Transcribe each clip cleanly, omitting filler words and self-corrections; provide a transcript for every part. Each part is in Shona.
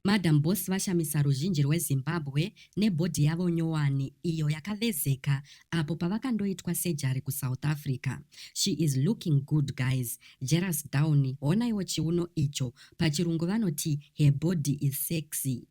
Madam Boss vashamisa ruzhinji rweZimbabwe nebhodhi yavo nyowani iyo yakavezeka apo pavakandoitwa sejari kuSouth Africa. She is looking good, guys. Jealous down. Honaiwo chiuno icho. Pachirungu vanoti her body is sexy.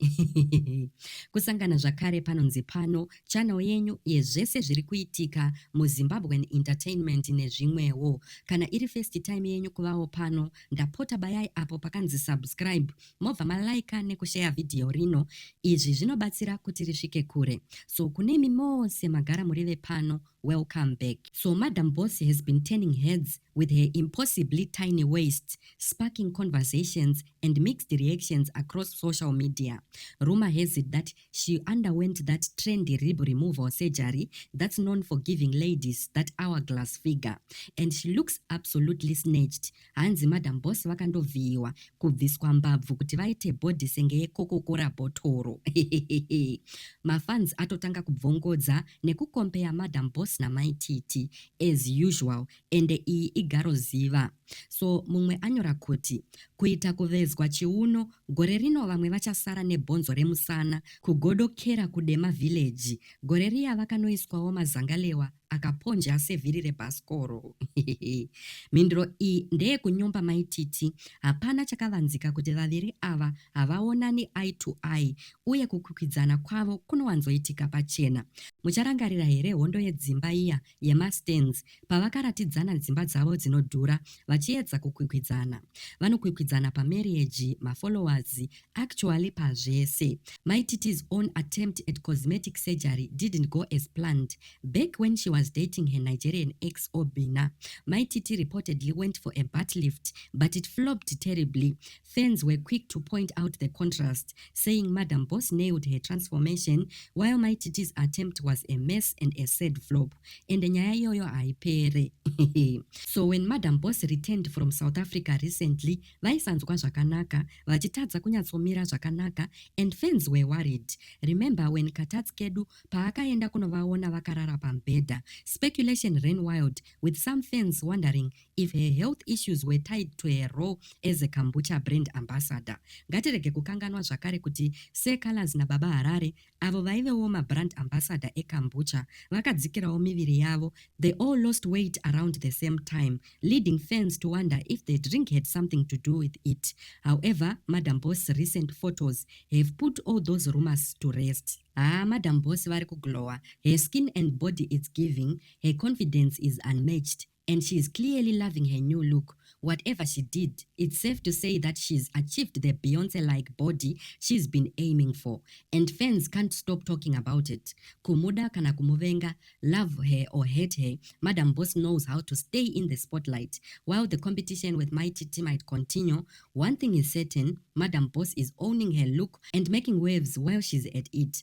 Kusangana zvakare panonzi pano channel yenyu yezvese zviri kuitika muZimbabwean entertainment nezvimwewo. Kana iri first time yenyu kuvawo pano, ndapota bayai apo pakanzi subscribe. Mobva malaika nekushare video rino. Izvi zvinobatsira kuti risvike kure. So kunemi mose magara murive pano, welcome back. So Madam Boss has been turning heads with her impossibly tiny waist, sparking conversations and mixed reactions across social media. Rumor has it that she underwent that trendy rib removal surgery that's known for giving ladies that hourglass figure. And she looks absolutely snatched. Hanzi Madam Boss vakandoviwa kubviswa mbabvu kuti vaite body senge yeCoca-Cola botoro. Mafans atotanga kubvongodza nekukompeya Madam Boss namai Titi as usual, ende iyi igaro ziva. So mumwe anyora kuti kuita kuvezwa chiuno gore rino vamwe vachasara nebhonzo remusana kugodokera kudema village. Gore riya vakanoiswawo mazangalewa akaponja sevhiri rebhasikoro. Mindiro iyi ndeye kunyomba mai Titi. Hapana chakavanzika kuti vaviri ava havaonani eye to eye, uye kukwikwidzana kwavo kunowanzoitika pachena. Mucharangarira here hondo yedzimba iya yemastands pavakaratidzana dzimba dzavo dzinodhura vachiedza kukwikwidzana. Vanokwikwidzana pamarriage, mafollowers, actually pazvese. Mai Titi's own attempt at cosmetic surgery didn't go as planned. Back when she was dating her Nigerian ex Obina, Mai Titi reportedly went for a butt lift, but it flopped terribly. Fans were quick to point out the contrast, saying Madam Boss nailed her transformation, while Mai Titi's attempt was a mess and a sad flop. And nyaya yoyo haipere. So when Madam Boss returned from South Africa recently, vaisanzwa zvakanaka, vachitadza kunyatsomira zvakanaka, and fans were worried. Remember when Katatskedu paakaenda kunovaona vakarara pambhedha, speculation ran wild, with some fans wondering if her health issues were tied to her role as a kombucha brand ambassador. Ngatirege kukanganwa zvakare kuti Secolors naBaba Harare avo vaivewo mabrand ambassador ekombucha vakadzikirawo miviri yavo. They all lost weight around the same time, leading fans to wonder if the drink had something to do with it. However, Madam Boss' recent photos have put all those rumors to rest. Madam Boss vari kuglowa. Her skin and body is giving, her confidence is unmatched, and she is clearly loving her new look. Whatever she did, it's safe to say that she's achieved the Beyonce-like body she's been aiming for, and fans can't stop talking about it. Kumuda kana kumuvenga, love her or hate her, Madam Boss knows how to stay in the spotlight. While the competition with Mai Titi might continue, one thing is certain, Madam Boss is owning her look and making waves while she's at it.